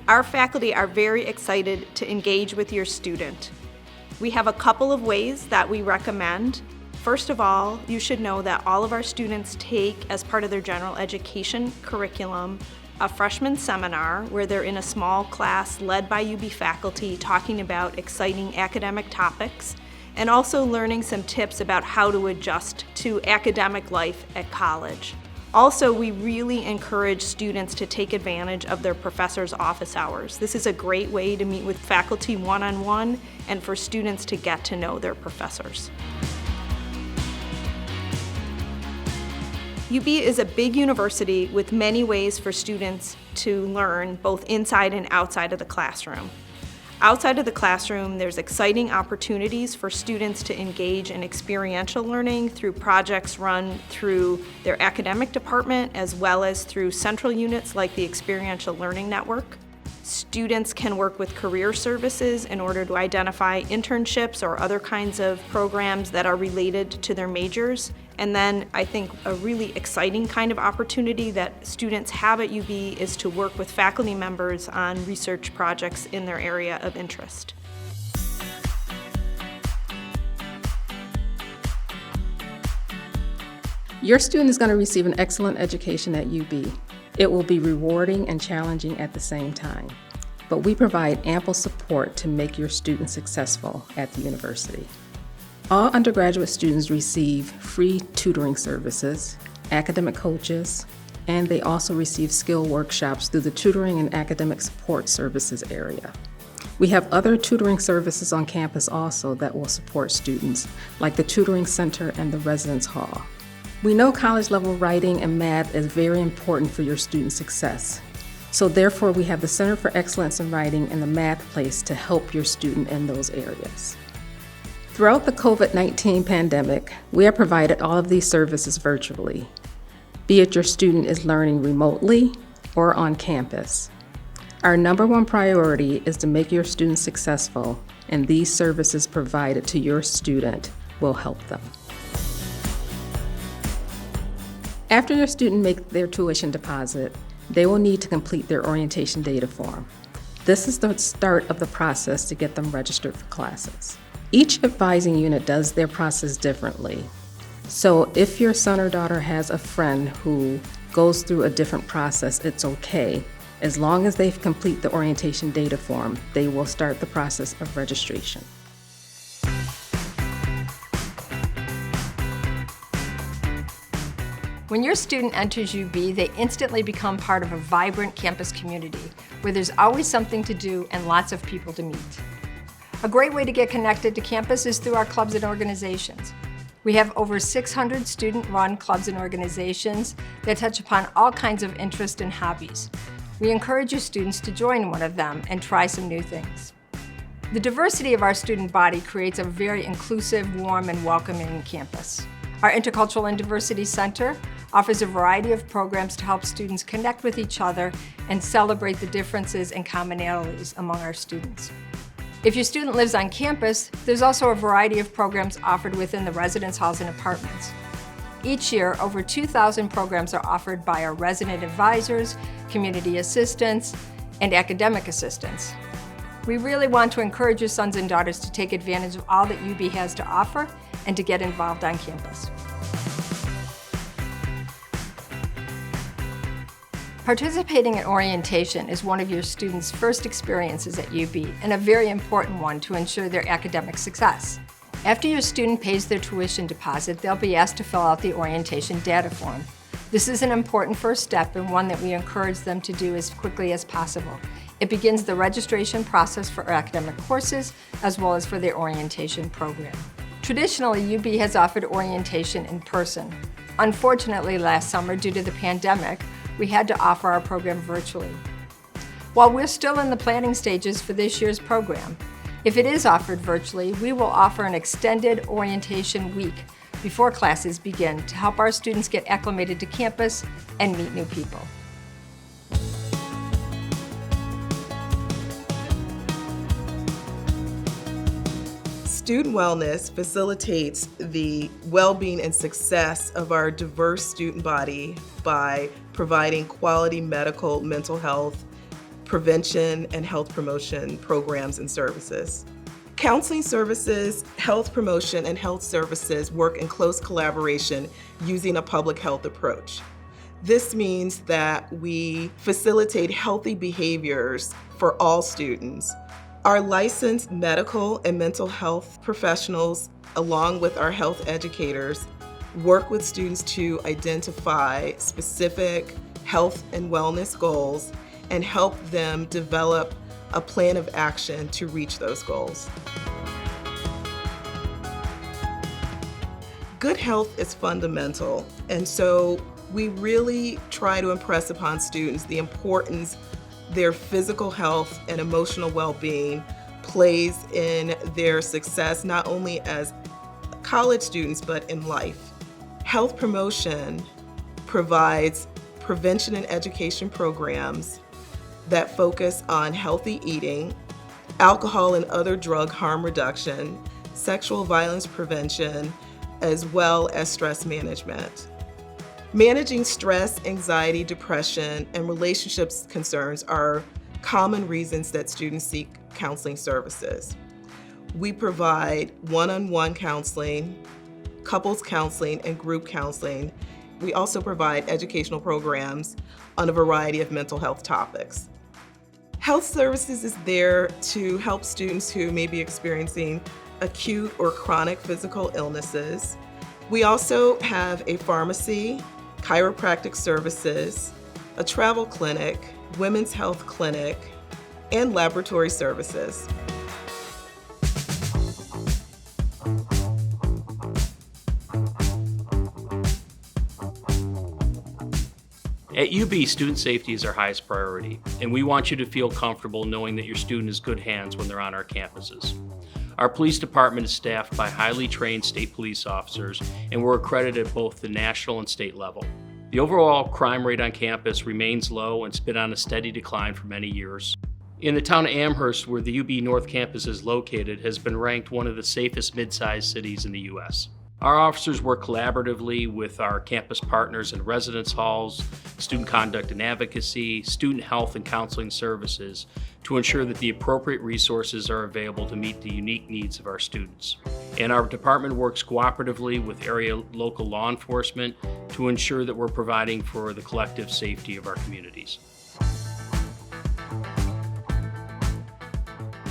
Our faculty are very excited to engage with your student. We have a couple of ways that we recommend. First of all, you should know that all of our students take, as part of their general education curriculum, a freshman seminar where they're in a small class led by UB faculty talking about exciting academic topics and also learning some tips about how to adjust to academic life at college. Also, we really encourage students to take advantage of their professors' office hours. This is a great way to meet with faculty one-on-one and for students to get to know their professors. UB is a big university with many ways for students to learn both inside and outside of the classroom. Outside of the classroom, there's exciting opportunities for students to engage in experiential learning through projects run through their academic department as well as through central units like the Experiential Learning Network. Students can work with career services in order to identify internships or other kinds of programs that are related to their majors. And then I think a really exciting kind of opportunity that students have at UB is to work with faculty members on research projects in their area of interest. Your student is going to receive an excellent education at UB. It will be rewarding and challenging at the same time, but we provide ample support to make your student successful at the university. All undergraduate students receive free tutoring services, academic coaches, and they also receive skill workshops through the tutoring and academic support services area. We have other tutoring services on campus also that will support students, like the Tutoring Center and the Residence Hall. We know college-level writing and math is very important for your student success. So therefore, we have the Center for Excellence in Writing and the Math Place to help your student in those areas. Throughout the COVID-19 pandemic, we have provided all of these services virtually, be it your student is learning remotely or on campus. Our number one priority is to make your student successful, and these services provided to your student will help them. After your student makes their tuition deposit, they will need to complete their orientation data form. This is the start of the process to get them registered for classes. Each advising unit does their process differently. So if your son or daughter has a friend who goes through a different process, it's okay. As long as they complete the orientation data form, they will start the process of registration. When your student enters UB, they instantly become part of a vibrant campus community where there's always something to do and lots of people to meet. A great way to get connected to campus is through our clubs and organizations. We have over 600 student-run clubs and organizations that touch upon all kinds of interests and hobbies. We encourage your students to join one of them and try some new things. The diversity of our student body creates a very inclusive, warm, and welcoming campus. Our Intercultural and Diversity Center offers a variety of programs to help students connect with each other and celebrate the differences and commonalities among our students. If your student lives on campus, there's also a variety of programs offered within the residence halls and apartments. Each year, over 2,000 programs are offered by our resident advisors, community assistants, and academic assistants. We really want to encourage your sons and daughters to take advantage of all that UB has to offer and to get involved on campus. Participating in orientation is one of your students' first experiences at UB and a very important one to ensure their academic success. After your student pays their tuition deposit, they'll be asked to fill out the orientation data form. This is an important first step and one that we encourage them to do as quickly as possible. It begins the registration process for academic courses as well as for their orientation program. Traditionally, UB has offered orientation in person. Unfortunately, last summer, due to the pandemic, we had to offer our program virtually. While we're still in the planning stages for this year's program, if it is offered virtually, we will offer an extended orientation week before classes begin to help our students get acclimated to campus and meet new people. Student wellness facilitates the well-being and success of our diverse student body by providing quality medical, mental health prevention and health promotion programs and services. Counseling services, health promotion, and health services work in close collaboration using a public health approach. This means that we facilitate healthy behaviors for all students. Our licensed medical and mental health professionals, along with our health educators, work with students to identify specific health and wellness goals and help them develop a plan of action to reach those goals. Good health is fundamental, and so we really try to impress upon students the importance their physical health and emotional well-being plays in their success, not only as college students, but in life. Health promotion provides prevention and education programs that focus on healthy eating, alcohol and other drug harm reduction, sexual violence prevention, as well as stress management. Managing stress, anxiety, depression, and relationships concerns are common reasons that students seek counseling services. We provide one-on-one counseling, couples counseling, and group counseling. We also provide educational programs on a variety of mental health topics. Health Services is there to help students who may be experiencing acute or chronic physical illnesses. We also have a pharmacy, chiropractic services, a travel clinic, women's health clinic, and laboratory services. At UB, student safety is our highest priority, and we want you to feel comfortable knowing that your student is in good hands when they're on our campuses. Our police department is staffed by highly trained state police officers, and we're accredited at both the national and state level. The overall crime rate on campus remains low and has been on a steady decline for many years. In the town of Amherst, where the UB North Campus is located, has been ranked one of the safest mid-sized cities in the U.S. Our officers work collaboratively with our campus partners in residence halls, student conduct and advocacy, student health and counseling services to ensure that the appropriate resources are available to meet the unique needs of our students. And our department works cooperatively with area local law enforcement to ensure that we're providing for the collective safety of our communities.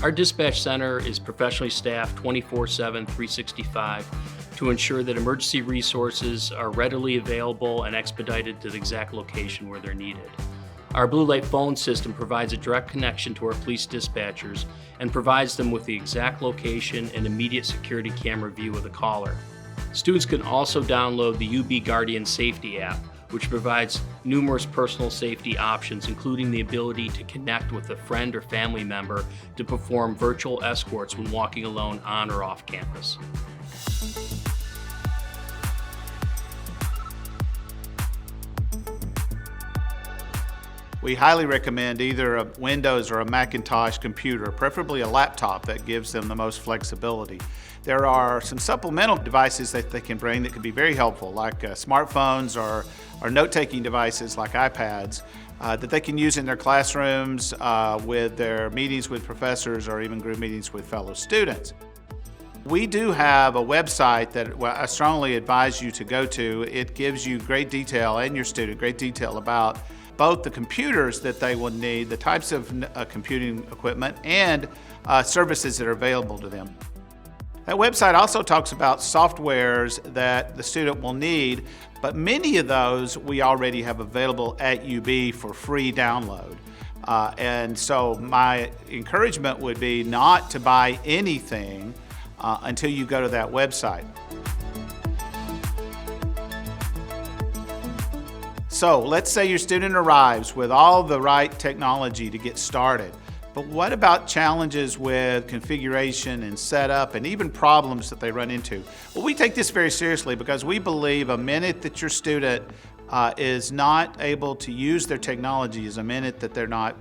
Our dispatch center is professionally staffed 24/7, 365 to ensure that emergency resources are readily available and expedited to the exact location where they're needed. Our Blue Light phone system provides a direct connection to our police dispatchers and provides them with the exact location and immediate security camera view of the caller. Students can also download the UB Guardian Safety app, which provides numerous personal safety options, including the ability to connect with a friend or family member to perform virtual escorts when walking alone on or off campus. We highly recommend either a Windows or a Macintosh computer, preferably a laptop that gives them the most flexibility. There are some supplemental devices that they can bring that can be very helpful, like smartphones or note-taking devices like iPads that they can use in their classrooms with their meetings with professors or even group meetings with fellow students. We do have a website that I strongly advise you to go to. It gives you great detail, and your student, great detail about both the computers that they will need, the types of computing equipment, and services that are available to them. That website also talks about softwares that the student will need, but many of those we already have available at UB for free download. And so my encouragement would be not to buy anything until you go to that website. So let's say your student arrives with all the right technology to get started, but what about challenges with configuration and setup and even problems that they run into? Well, we take this very seriously because we believe a minute that your student is not able to use their technology is a minute that they're not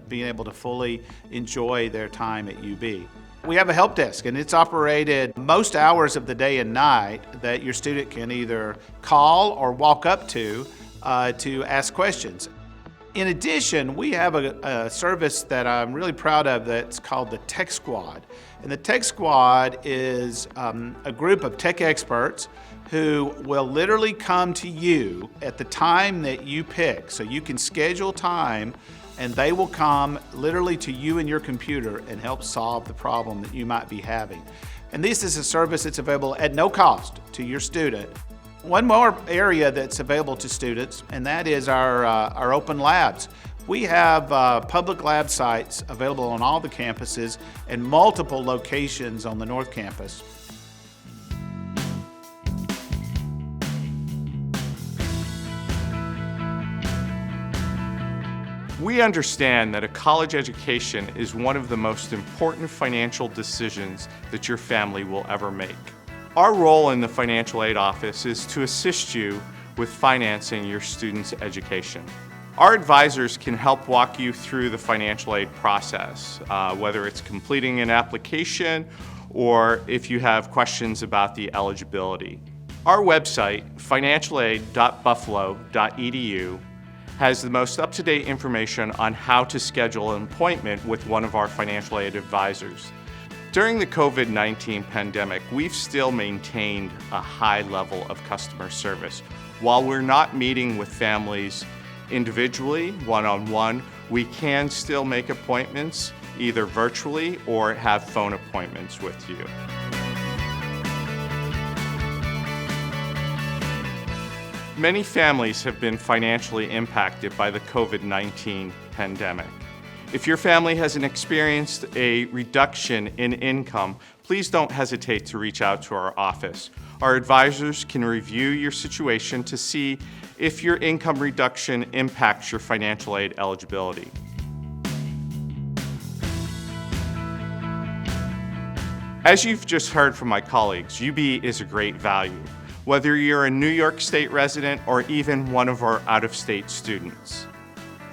being able to fully enjoy their time at UB. We have a help desk, and it's operated most hours of the day and night that your student can either call or walk up to ask questions. In addition, we have a service that I'm really proud of that's called the Tech Squad. And the Tech Squad is a group of tech experts who will literally come to you at the time that you pick. So you can schedule time and they will come literally to you and your computer and help solve the problem that you might be having. And this is a service that's available at no cost to your student. One more area that's available to students, and that is our open labs. We have public lab sites available on all the campuses and multiple locations on the North Campus. We understand that a college education is one of the most important financial decisions that your family will ever make. Our role in the financial aid office is to assist you with financing your student's education. Our advisors can help walk you through the financial aid process, whether it's completing an application or if you have questions about the eligibility. Our website, financialaid.buffalo.edu, has the most up-to-date information on how to schedule an appointment with one of our financial aid advisors. During the COVID-19 pandemic, we've still maintained a high level of customer service. While we're not meeting with families individually, one-on-one, we can still make appointments either virtually or have phone appointments with you. Many families have been financially impacted by the COVID-19 pandemic. If your family hasn't experienced a reduction in income, please don't hesitate to reach out to our office. Our advisors can review your situation to see if your income reduction impacts your financial aid eligibility. As you've just heard from my colleagues, UB is a great value, whether you're a New York State resident or even one of our out-of-state students.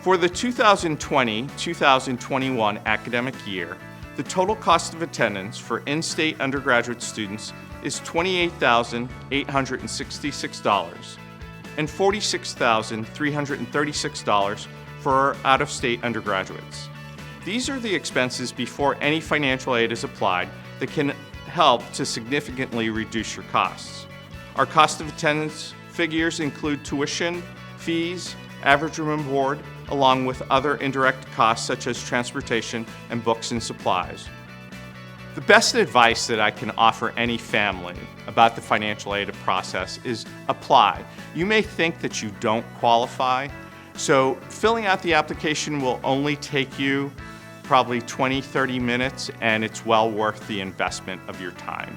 For the 2020-2021 academic year, the total cost of attendance for in-state undergraduate students is $28,866 and $46,336 for our out-of-state undergraduates. These are the expenses before any financial aid is applied that can help to significantly reduce your costs. Our cost of attendance figures include tuition, fees, average room and board, along with other indirect costs such as transportation and books and supplies. The best advice that I can offer any family about the financial aid process is apply. You may think that you don't qualify, so filling out the application will only take you probably 20-30 minutes, and it's well worth the investment of your time.